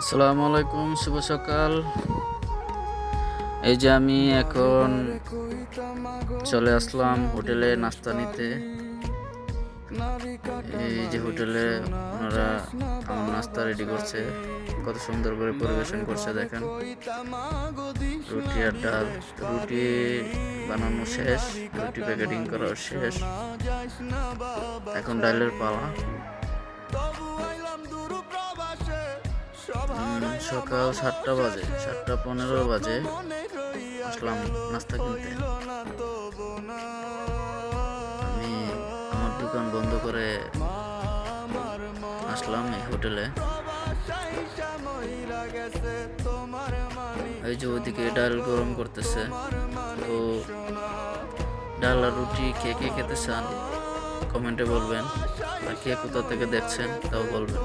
আসসালামু আলাইকুম, শুভ সকাল। এই যে আমি এখন চলে আসলাম হোটেলে নাস্তা নিতে। এই যে হোটেলে ওনারা আমার নাস্তা রেডি করছে, কত সুন্দর করে পরিবেশন করছে দেখেন। রুটি আর ডাল, রুটি বানানো শেষ, রুটি প্যাকেটিং করা শেষ, এখন ডালের পালা। সকাল 7টা বাজে, 7টা 15 বাজে আসলাম নাস্তা কিনতে। আমি আমার দোকান বন্ধ করে আসলাম এই হোটেলে। এই যে ওইদিকে ডাল গরম করতেছে, তো ডাল আর রুটি কে কে খেতে চান কমেন্টে বলবেন, আর কে কোথা থেকে দেখছেন তাও বলবেন।